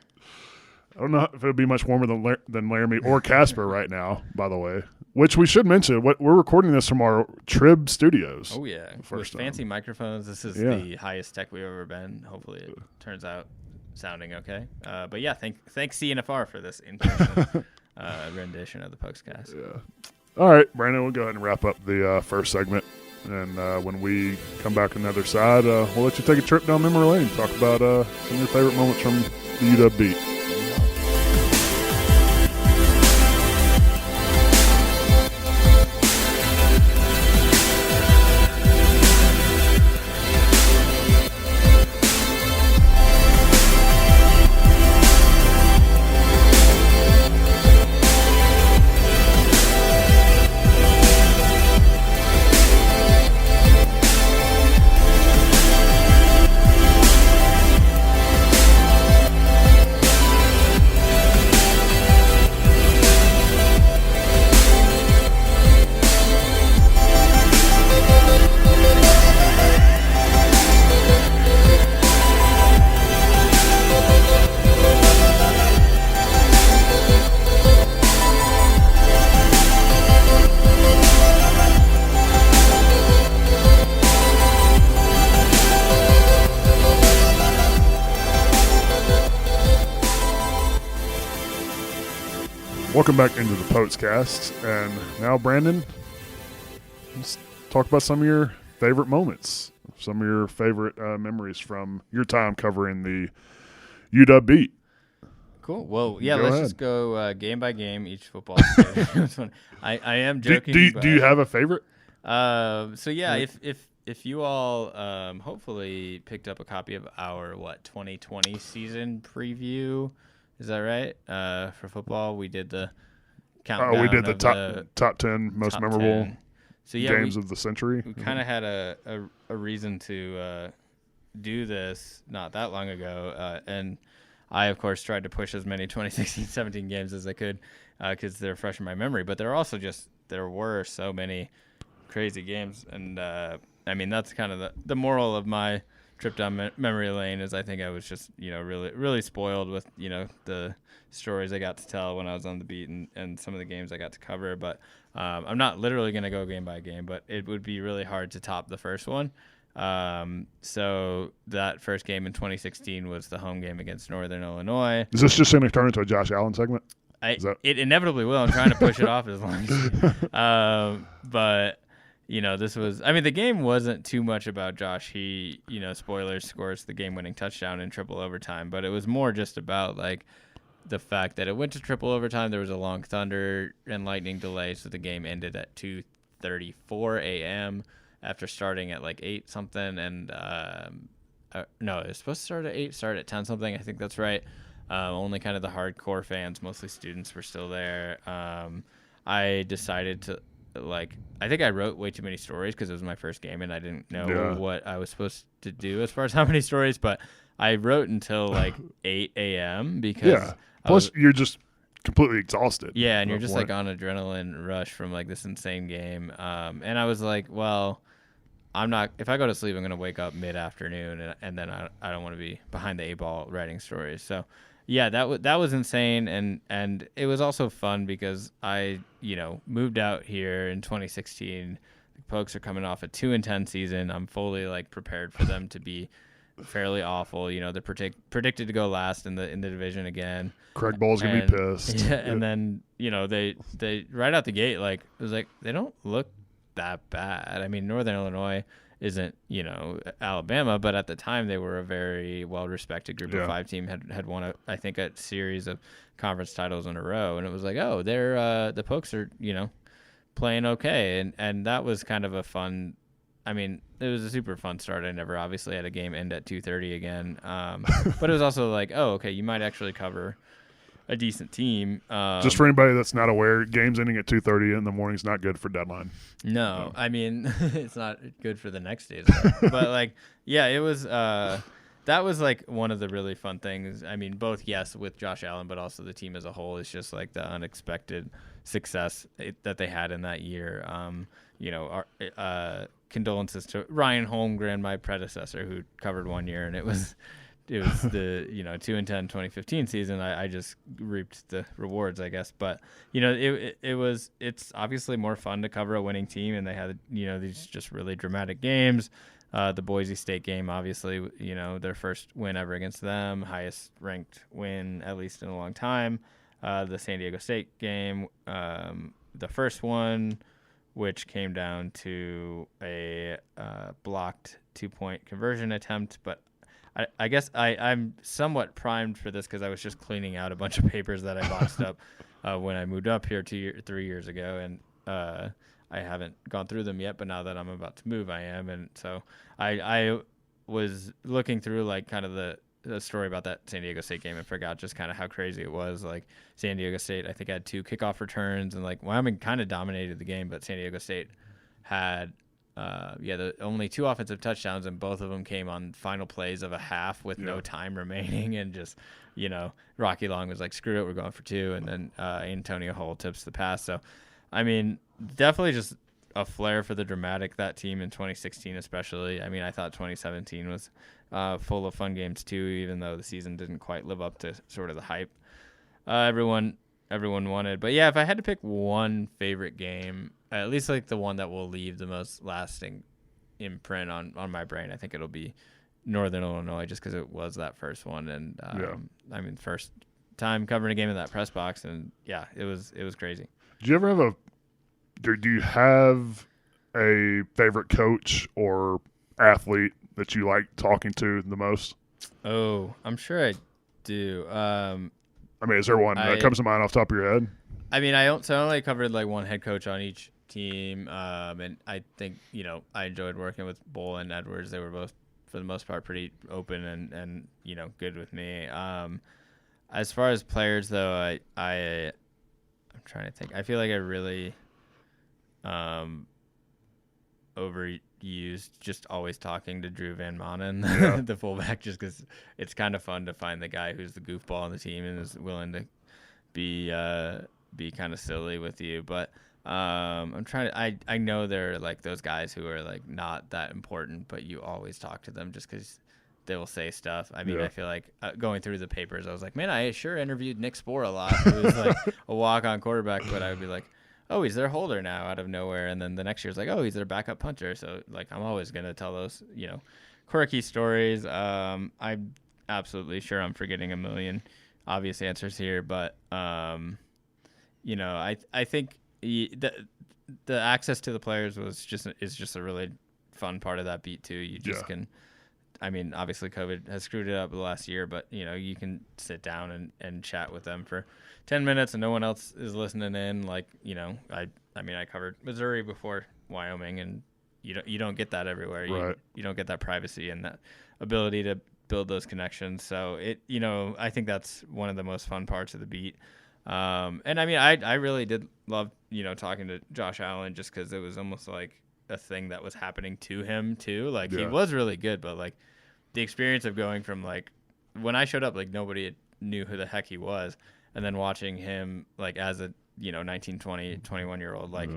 I don't know if it would be much warmer than Laramie or Casper right now, by the way. Which we should mention. We're recording this from our Trib studios. Oh, yeah. With fancy microphones. This is the highest tech we've ever been. Hopefully it turns out sounding okay. But yeah, thanks CNFR for this in-person rendition of the Pokescast. Yeah. All right, Brandon, we'll go ahead and wrap up the first segment. And when we come back on the other side, we'll let you take a trip down memory lane. Talk about some of your favorite moments from the UW beat. Welcome back into the Pokescast. And now, Brandon, let's talk about some of your favorite moments, some of your favorite memories from your time covering the UW beat. Cool. Well, yeah, Go let's ahead. just go game by game, each football game. I am joking. Do you have a favorite? So yeah, if you all hopefully picked up a copy of our 2020 season preview, is that right? For football, we did the countdown. We did the top 10 most top memorable 10. So yeah, games of the century. We kind of had a reason to do this not that long ago, and I of course tried to push as many 2016-17 games as I could because they're fresh in my memory. But there were so many crazy games, and I mean that's kind of the moral of my trip down memory lane is I think I was just really really spoiled with the stories I got to tell when I was on the beat and some of the games I got to cover. But I'm not literally going to go game by game, but it would be really hard to top the first one. So that first game in 2016 was the home game against Northern Illinois. Is this just going to turn into a Josh Allen segment? It inevitably will. I'm trying to push it off as long as but this was, I mean, the game wasn't too much about Josh. He, spoilers, scores the game-winning touchdown in triple overtime, but it was more just about, like, the fact that it went to triple overtime. There was a long thunder and lightning delay, so the game ended at 2:34 a.m. after starting at, like, 8-something, and, no, it was supposed to start at 8, start at 10-something. I think that's right. Only kind of the hardcore fans, mostly students, were still there. I decided to, I think I wrote way too many stories because it was my first game and I didn't know what I was supposed to do as far as how many stories, but I wrote until 8 a.m. because plus you're just completely exhausted. Yeah, and you're just on adrenaline rush from this insane game. And I was like, well, if I go to sleep, I'm going to wake up mid-afternoon and then I don't want to be behind the 8-ball writing stories. So yeah, that was insane, and it was also fun because I moved out here in 2016. The Pokes are coming off a 2-10 season. I'm fully prepared for them to be fairly awful. You know, they're predicted to go last in the division again. Craig Ball's gonna be pissed. Yeah, and then you know they right out the gate, like it was like they don't look that bad. I mean, Northern Illinois isn't, you know, Alabama, but at the time they were a very well respected group of 5 team, had won I think a series of conference titles in a row, and it was like, oh, they're the Pokes are, you know, playing okay, and that was kind of a fun. I mean, it was a super fun start. I never obviously had a game end at 2:30 again, but it was also like, oh, okay, you might actually cover a decent team. Just for anybody that's not aware, games ending at 2:30 in the morning is not good for deadline. No, I mean, it's not good for the next day. But like, yeah, it was. That was like one of the really fun things. I mean, both with Josh Allen, but also the team as a whole. It's just like the unexpected success that they had in that year. You know, condolences to Ryan Holmgren, my predecessor, who covered 1 year, and it was the 2-10 2015 season. I just reaped the rewards, I guess. But you know, it's obviously more fun to cover a winning team, and they had, you know, these just really dramatic games. The Boise State game, obviously, you know, their first win ever against them, highest ranked win at least in a long time. The San Diego State game, the first one, which came down to a blocked 2-point conversion attempt. But I guess I'm somewhat primed for this because I was just cleaning out a bunch of papers that I boxed up when I moved up here 3 years ago, and I haven't gone through them yet. But now that I'm about to move, I am, and so I was looking through like kind of the story about that San Diego State game and forgot just kind of how crazy it was. Like San Diego State, I think, had 2 kickoff returns, and like Wyoming kind of dominated the game, but San Diego State had the only 2 offensive touchdowns, and both of them came on final plays of a half with no time remaining, and just, you know, Rocky Long was like, screw it, we're going for 2, and then Antonio Hull tips the pass. So, I mean, definitely just a flair for the dramatic, that team in 2016 especially. I mean, I thought 2017 was full of fun games too, even though the season didn't quite live up to sort of the hype everyone wanted. But yeah, if I had to pick one favorite game, at least like the one that will leave the most lasting imprint on my brain, I think it'll be Northern Illinois, just because it was that first one, and I mean, first time covering a game in that press box, and yeah, it was crazy. Do you have a favorite coach or athlete that you like talking to the most? Oh, I'm sure I do. I mean, is there one that comes to mind off the top of your head? I mean, I only covered like one head coach on each team, and I think, you know, I enjoyed working with Bull and Edwards. They were both, for the most part, pretty open and you know, good with me. As far as players, though, I'm trying to think. I feel like I really overused just always talking to Drew Van Manen, the fullback, just because it's kind of fun to find the guy who's the goofball on the team and is willing to be kind of silly with you. But I'm trying to. I know there are like those guys who are like not that important, but you always talk to them just because they will say stuff. I mean, I feel like going through the papers, I was like, man, I sure interviewed Nick Spohr a lot. Who was like a walk-on quarterback, but I would be like, oh, he's their holder now out of nowhere. And then the next year's like, oh, he's their backup punter. So, like, I'm always going to tell those, you know, quirky stories. I'm absolutely sure I'm forgetting a million obvious answers here. But, you know, I think the access to the players is just a really fun part of that beat, too. You just can, I mean, obviously COVID has screwed it up the last year, but, you know, you can sit down and chat with them for 10 minutes and no one else is listening in. Like, you know, I mean, I covered Missouri before Wyoming, and you don't get that everywhere. Right. You don't get that privacy and that ability to build those connections. So you know, I think that's one of the most fun parts of the beat. And I mean, I really did love, you know, talking to Josh Allen, just because it was almost like a thing that was happening to him too. Like he was really good, but like the experience of going from like when I showed up, like nobody knew who the heck he was. And then watching him, like, as a, you know, 19, 20, 21-year-old, like,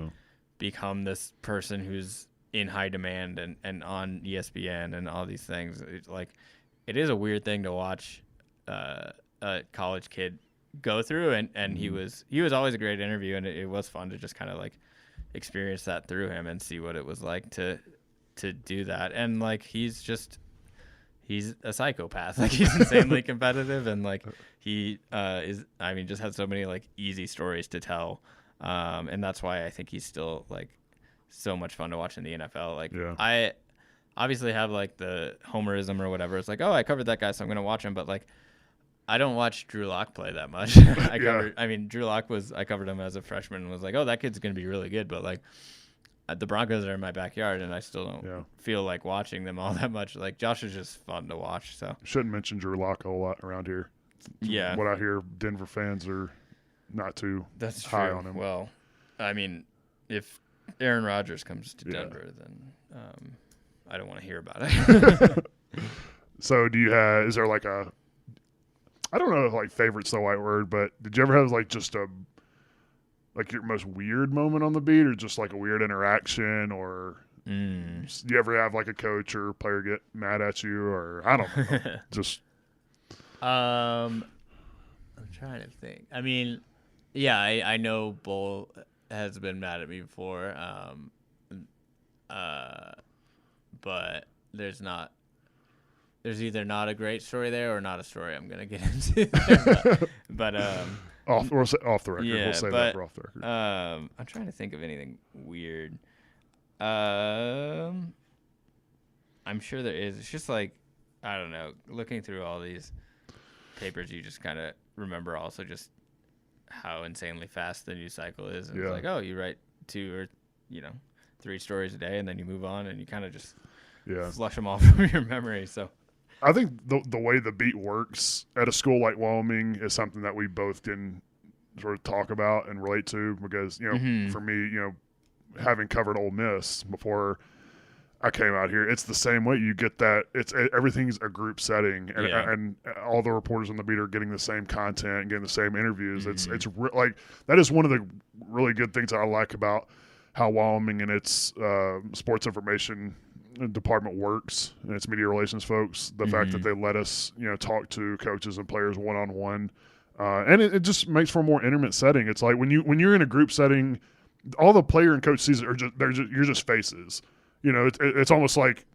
become this person who's in high demand and on ESPN and all these things. It's like, it is a weird thing to watch a college kid go through. And he was always a great interview, and it was fun to just kind of, like, experience that through him and see what it was like to do that. And, like, he's he's a psychopath. Like, he's insanely competitive, and like he just had so many like easy stories to tell, and that's why I think he's still like so much fun to watch in the NFL. Like, I obviously have like the homerism or whatever. It's like, oh, I covered that guy, so I'm gonna watch him. But like, I don't watch Drew Lock play that much. Drew Lock I covered him as a freshman and was like, oh, that kid's gonna be really good. But like, the Broncos are in my backyard, and I still don't feel like watching them all that much. Like, Josh is just fun to watch. So shouldn't mention Drew Lock a whole lot around here. Yeah, what I hear, Denver fans are not too high on him. Well, I mean, if Aaron Rodgers comes to Denver, then I don't want to hear about it. So, is there like a, I don't know if like favorite's the right word, but did you ever have like just like your most weird moment on the beat, or just like a weird interaction, or do you ever have like a coach or player get mad at you, or I don't know, just I'm trying to think. I mean, yeah, I know Bull has been mad at me before, but there's either not a great story there or not a story I'm gonna get into. but off the record. Yeah, we'll say that for off the record. I'm trying to think of anything weird. I'm sure there is. It's just like, I don't know. Looking through all these papers, you just kind of remember also just how insanely fast the news cycle is. And it's like, oh, you write 2 or 3 stories a day, and then you move on, and you kind of just flush them off from your memory. So I think the way the beat works at a school like Wyoming is something that we both can sort of talk about and relate to, because for me, having covered Ole Miss before I came out here, it's the same way. You get that everything's a group setting, and all the reporters on the beat are getting the same content, getting the same interviews. It's like, that is one of the really good things I like about how Wyoming and its sports information department works, and its media relations folks. The fact that they let us talk to coaches and players one-on-one, and it just makes for a more intimate setting. It's like when you're in a group setting, all the player and coach sees you're just faces. It's almost like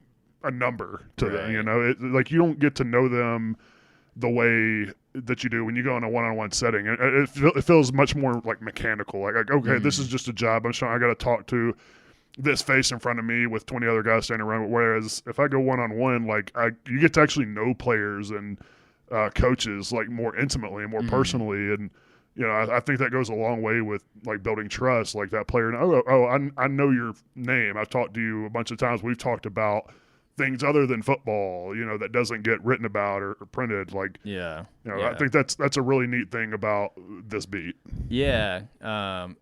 a number to them. Like, you don't get to know them the way that you do when you go in a one-on-one setting. It feels much more like mechanical. Like okay, this is just a job. I got to talk to this face in front of me with 20 other guys standing around. Whereas if I go one-on-one, like you get to actually know players and coaches like more intimately and more personally. And, I think that goes a long way with like building trust, like that player. I know your name. I've talked to you a bunch of times. We've talked about things other than football, that doesn't get written about or printed. Like, I think that's a really neat thing about this beat. Yeah. And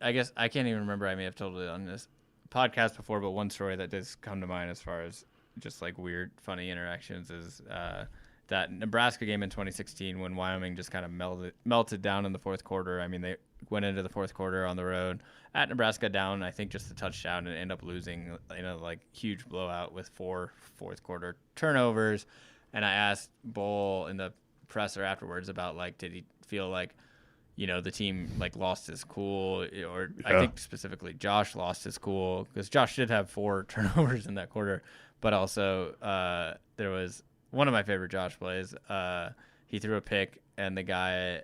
I guess I can't even remember. I may have told it on this podcast before, but one story that does come to mind as far as just like weird, funny interactions is that Nebraska game in 2016 when Wyoming just kind of melted down in the fourth quarter. I mean, they went into the fourth quarter on the road at Nebraska down, I think, just a touchdown, and end up losing in a like huge blowout with 4 fourth quarter turnovers. And I asked Bull in the presser afterwards about like, did he feel like the team like lost his cool, or I think specifically Josh lost his cool, because Josh did have 4 turnovers in that quarter, but also there was one of my favorite Josh plays. He threw a pick, and the guy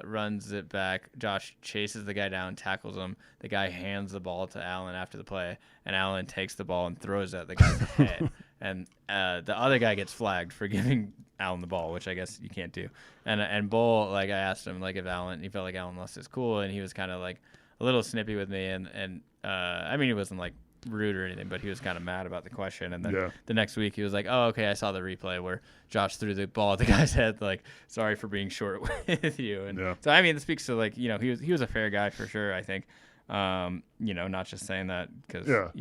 runs it back. Josh chases the guy down, tackles him. The guy hands the ball to Allen after the play, and Allen takes the ball and throws it at the guy's head. And the other guy gets flagged for giving Allen the ball, which I guess you can't do. And Bull, like, I asked him like if he felt like Allen lost his cool, and he was kind of like a little snippy with me, and I mean, he wasn't like rude or anything, but he was kind of mad about the question. And then the next week he was like, oh, okay, I saw the replay where Josh threw the ball at the guy's head, like, sorry for being short with you. And so I mean, it speaks to like, he was a fair guy for sure, I think. Not just saying that because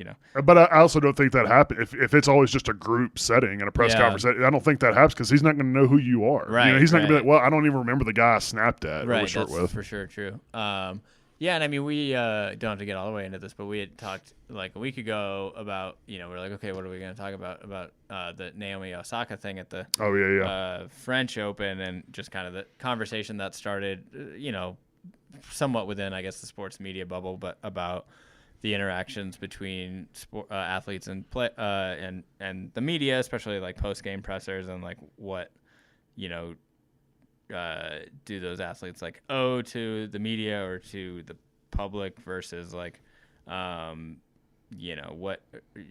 but I also don't think that happens if it's always just a group setting and a press conference. I don't think that happens, because he's not going to know who you are. Right, he's not going to be like, well, I don't even remember the guy I snapped at or was short with. For sure true. And I mean, we don't have to get all the way into this, but we had talked like a week ago about, we're like, okay, what are we going to talk about the Naomi Osaka thing at the French Open, and just kind of the conversation that started, somewhat within, I guess, the sports media bubble, but about the interactions between athletes and play and the media, especially like post game pressers, and like what do those athletes like owe to the media or to the public versus like what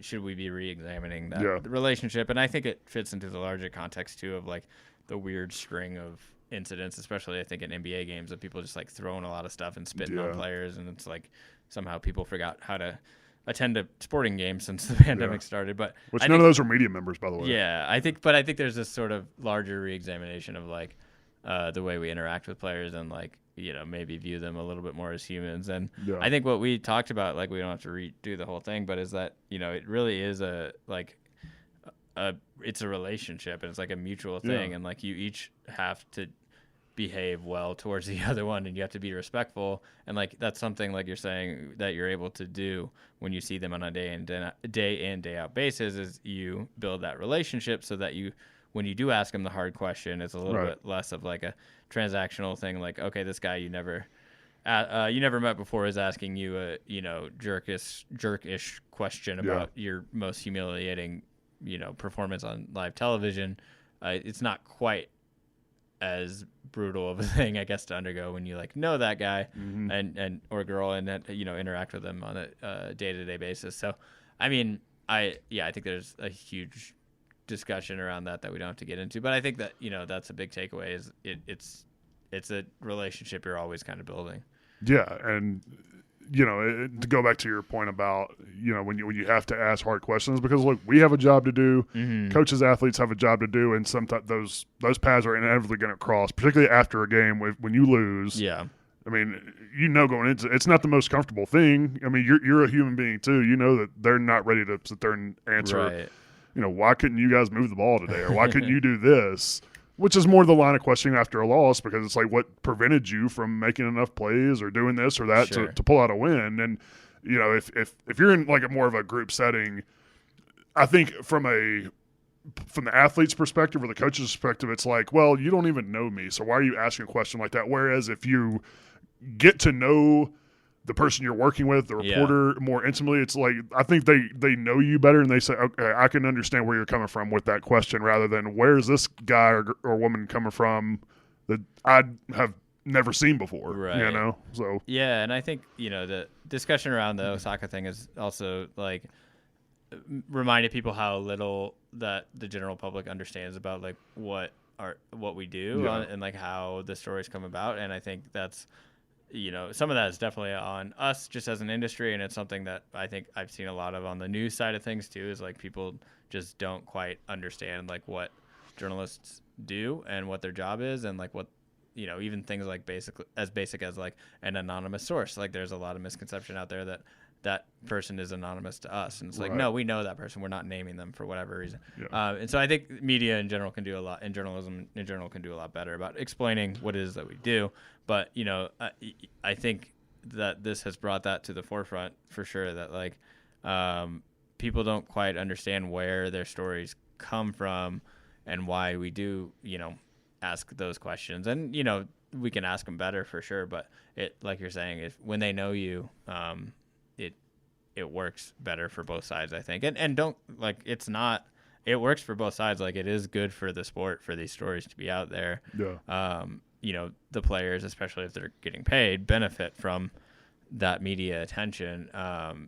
should we be re-examining that relationship. And I think it fits into the larger context too of like the weird string of incidents, especially I think in NBA games, of people just like throwing a lot of stuff and spitting on players, and it's like somehow people forgot how to attend a sporting game since the pandemic started. But none of those are media members, by the way. Yeah, I think there's this sort of larger re-examination of like the way we interact with players and like maybe view them a little bit more as humans. And I think what we talked about, like we don't have to redo the whole thing, but is that it really is it's a relationship, and it's like a mutual thing, and like you each have to behave well towards the other one, and you have to be respectful, and like that's something like you're saying that you're able to do when you see them on a day in day out basis, is you build that relationship so that when you do ask them the hard question, it's a little bit less of like a transactional thing, like, okay, this guy you never met before is asking you a jerkish question about your most humiliating performance on live television. It's not quite as brutal of a thing, I guess, to undergo when you like know that guy and or girl, and that interact with them on a day-to-day basis. So I mean, I think there's a huge discussion around that we don't have to get into, but I think that that's a big takeaway, is it's a relationship you're always kind of building. And to go back to your point about when you have to ask hard questions, because look, we have a job to do, coaches, athletes have a job to do, and sometimes those paths are inevitably going to cross, particularly after a game when you lose. I mean, going into it's not the most comfortable thing. I mean, you're a human being too. That they're not ready to sit there and answer why couldn't you guys move the ball today, or why couldn't you do this? Which is more the line of questioning after a loss, because it's like, what prevented you from making enough plays or doing this or that to pull out a win? And if you're in like a more of a group setting, I think from the athlete's perspective or the coach's perspective, it's like, well, you don't even know me, so why are you asking a question like that? Whereas if you get to know the person you're working with, the reporter, more intimately, it's like, I think they know you better, and they say, okay, I can understand where you're coming from with that question, rather than where's this guy or woman coming from that I have never seen before, So and I think the discussion around the Osaka thing is also like reminded people how little that the general public understands about like what we do and like how the stories come about, and I think that's some of that is definitely on us just as an industry, and it's something that I think I've seen a lot of on the news side of things too, is like people just don't quite understand like what journalists do and what their job is, and like what even things like basic as like an anonymous source. Like there's a lot of misconception out there that person is anonymous to us, and it's like, no, we know that person, we're not naming them for whatever reason. And so I think media in general can do a lot, and journalism in general can do a lot better about explaining what it is that we do. But I think that this has brought that to the forefront for sure, that like people don't quite understand where their stories come from and why we do ask those questions. And we can ask them better for sure, but it, like you're saying, when they know you, it works better for both sides, I think. And don't, like, it works for both sides. Like, it is good for the sport for these stories to be out there. The players, especially if they're getting paid, benefit from that media attention.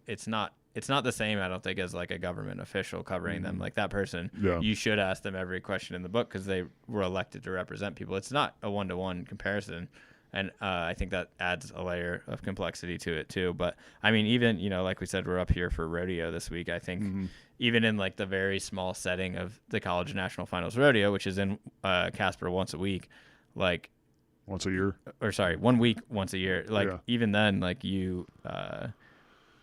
It's not the same, I don't think, as like a government official covering them. Like that person, you should ask them every question in the book because they were elected to represent people. It's not a one-to-one comparison. And I think that adds a layer of complexity to it too. But I mean, even, like we said, we're up here for rodeo this week. I think even in like the very small setting of the college national finals rodeo, which is in Casper once a week, like once a year, or sorry, 1 week, once a year. Like even then, like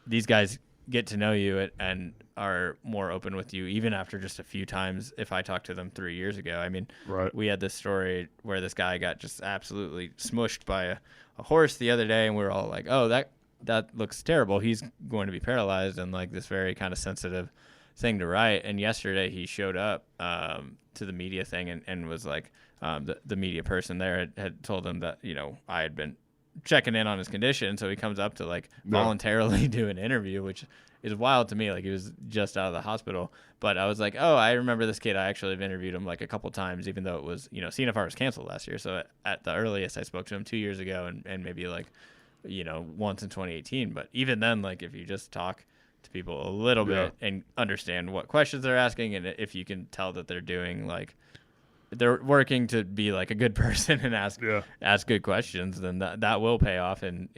these guys get to know you and are more open with you even after just a few times. If I talked to them 3 years ago, I mean, we had this story where this guy got just absolutely smushed by a horse the other day, and we were all like, oh, that looks terrible, he's going to be paralyzed, and like this very kind of sensitive thing to write. And yesterday he showed up to the media thing and was like, the media person there had told him that I had been checking in on his condition. So he comes up to like voluntarily do an interview, which is wild to me. Like he was just out of the hospital. But I was like, oh, I remember this kid. I actually have interviewed him like a couple times, even though it was, CNFR was canceled last year. So at the earliest, I spoke to him 2 years ago and maybe like, once in 2018. But even then, like if you just talk to people a little bit and understand what questions they're asking, and if you can tell that they're doing like they're working to be like a good person and ask good questions, then that will pay off in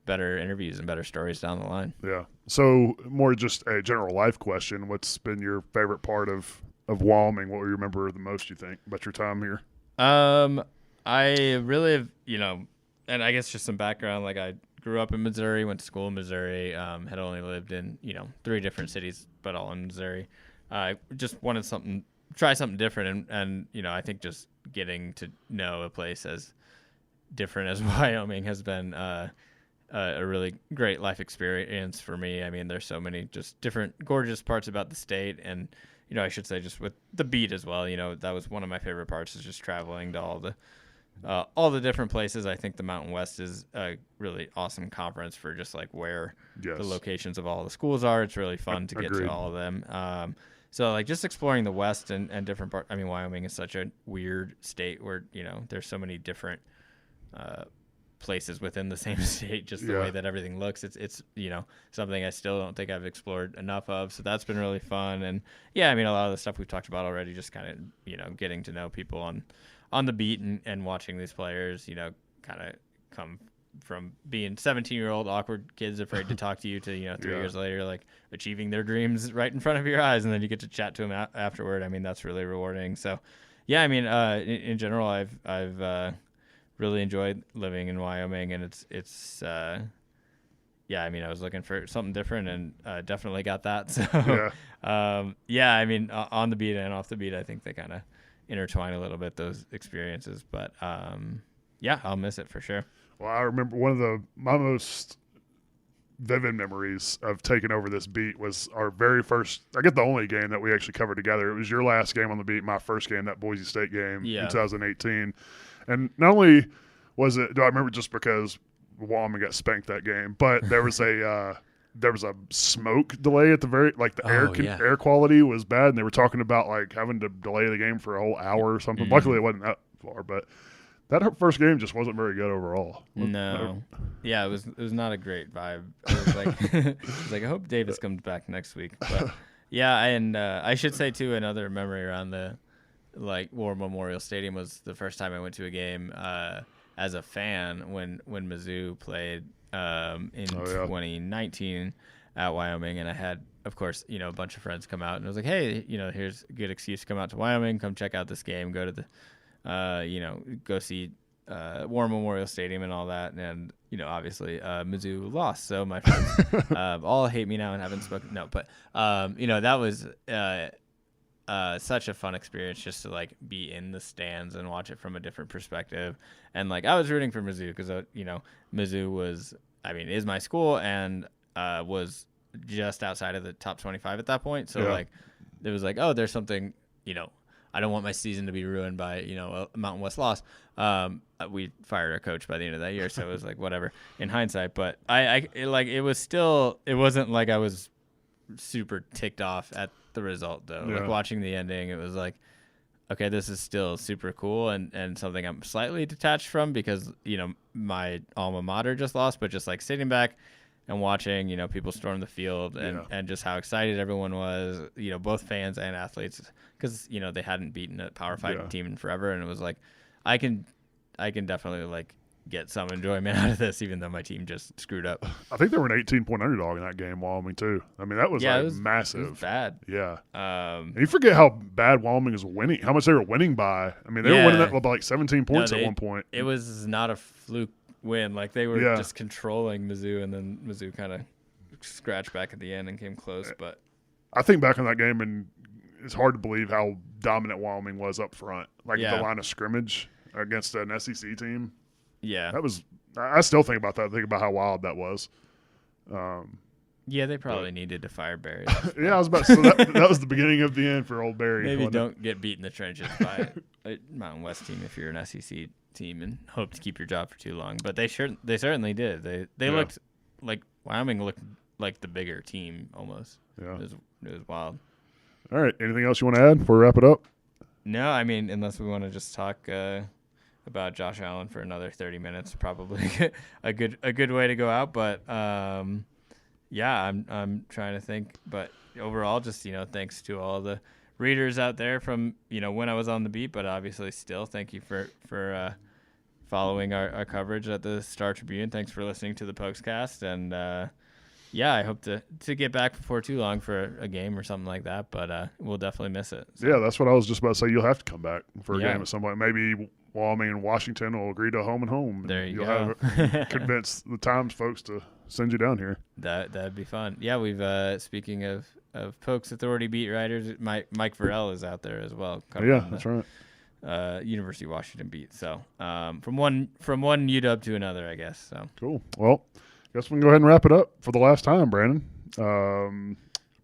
better interviews and better stories down the line. Yeah. So more just a general life question. What's been your favorite part of Wyoming? What do you remember the most, you think, about your time here? I really have, and I guess just some background, like I grew up in Missouri, went to school in Missouri, had only lived in, 3 different cities, but all in Missouri. I just wanted try something different. And, I think just getting to know a place as different as Wyoming has been a really great life experience for me. I mean, there's so many just different gorgeous parts about the state. And, I should say just with the beat as well, that was one of my favorite parts, is just traveling to all the different places. I think the Mountain West is a really awesome conference for just like where the locations of all the schools are. It's really fun to get to all of them. So like just exploring the West and different parts. I mean, Wyoming is such a weird state where, there's so many different places within the same state, just the way that everything looks. It's something I still don't think I've explored enough of. So that's been really fun. And yeah, I mean, a lot of the stuff we've talked about already, just kind of, getting to know people on the beat and watching these players, kind of come from being 17-year-old awkward kids afraid to talk to you to, 3 years later, like achieving their dreams right in front of your eyes. And then you get to chat to them afterward. I mean, that's really rewarding. So yeah, I mean, in general, I've really enjoyed living in Wyoming, and it's I mean, I was looking for something different and definitely got that. So I mean, on the beat and off the beat, I think they kind of intertwine a little bit, those experiences. But I'll miss it for sure. Well, I remember my most vivid memories of taking over this beat was our very first, I get the only game that we actually covered together. It was your last game on the beat, my first game, that Boise State game in 2018. And not only do I remember just because Wyoming got spanked that game, but there was a smoke delay at the air quality was bad, and they were talking about like having to delay the game for a whole hour or something. Luckily, it wasn't that far, but that first game just wasn't very good overall. No, it was not a great vibe. I was like, I hope Davis comes back next week. But yeah, and I should say too, another memory around the War Memorial Stadium was the first time I went to a game as a fan when Mizzou played in 2019 at Wyoming, and I had, of course, a bunch of friends come out, and I was like, hey, here's a good excuse to come out to Wyoming, come check out this game, go to the go see War Memorial Stadium and all that. And, obviously Mizzou lost. So my friends all hate me now and haven't spoken. No, but, that was such a fun experience just to like be in the stands and watch it from a different perspective. And like, I was rooting for Mizzou because, Mizzou is my school and was just outside of the top 25 at that point. So like, it was like, oh, there's something, I don't want my season to be ruined by, a Mountain West loss. We fired our coach by the end of that year, so it was like whatever in hindsight. But it wasn't like I was super ticked off at the result though. Yeah. Like watching the ending, it was like, okay, this is still super cool and something I'm slightly detached from because, my alma mater just lost, but just like sitting back and watching, people storm the field and just how excited everyone was, both fans and athletes, because, they hadn't beaten a Power 5 team in forever. And it was like, I can definitely like get some enjoyment out of this, even though my team just screwed up. I think they were an 18-point underdog in that game, Wyoming, too. I mean, that was massive. It was bad. Yeah. And you forget how bad Wyoming is winning, how much they were winning by. I mean, they were winning that by like 17 points at one point. It was not a fluke win. Like they were just controlling Mizzou, and then Mizzou kind of scratched back at the end and came close. But I think back on that game, and it's hard to believe how dominant Wyoming was up front. Like the line of scrimmage against an SEC team. Yeah. I still think about that. Think about how wild that was. They probably needed to fire Barry. I was about to say that was the beginning of the end for old Barry. Maybe don't get beat in the trenches by a Mountain West team if you're an SEC team and hope to keep your job for too long. But they certainly did. They looked like Wyoming looked like the bigger team almost. Yeah. It was wild. All right. Anything else you want to add before we wrap it up? No, I mean, unless we want to just talk about Josh Allen for another 30 minutes, probably a good way to go out. But yeah, I'm trying to think. But overall, just thanks to all the readers out there from when I was on the beat, but obviously still thank you for following our coverage at the Star-Tribune. Thanks for listening to the Pokescast, and yeah, I hope to get back before too long for a game or something like that, but we'll definitely miss it. So. Yeah, that's what I was just about to say. You'll have to come back for a game at some point. Maybe Wyoming and Washington will agree to home and home. There You'll go. Have convince the Times folks to send you down here. That'd be fun. Yeah, we've speaking of Pokes Authority beat writers, Mike Varell is out there as well. Yeah, that's right. University of Washington beat. So from one UW to another, I guess. So cool. Well, I guess we can go ahead and wrap it up for the last time, Brandon.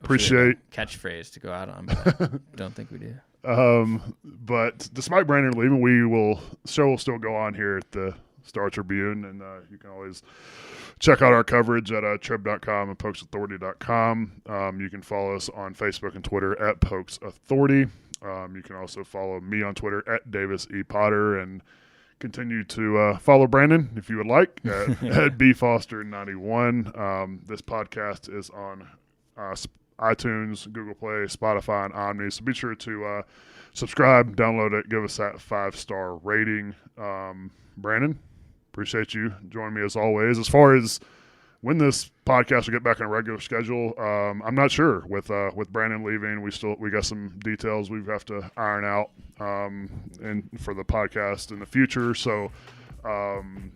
Appreciate catchphrase to go out on, but I don't think we do. But despite Brandon leaving, show will still go on here at the Star-Tribune, and you can always check out our coverage at trib.com and pokesauthority.com. You can follow us on Facebook and Twitter at Pokes Authority. You can also follow me on Twitter at Davis E. Potter, and continue to follow Brandon if you would like at bfoster91. This podcast is on iTunes, Google Play, Spotify, and Omni. So be sure to subscribe, download it, give us that 5-star rating. Brandon, appreciate you joining me as always. As far as when this podcast will get back on a regular schedule, I'm not sure. With Brandon leaving, we got some details we have to iron out and for the podcast in the future. So I'm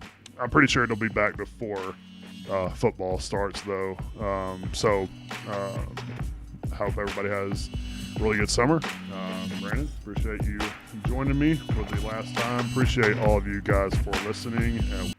pretty sure it'll be back before football starts, though. Hope everybody has a really good summer. Brandon, appreciate you joining me for the last time. Appreciate all of you guys for listening, and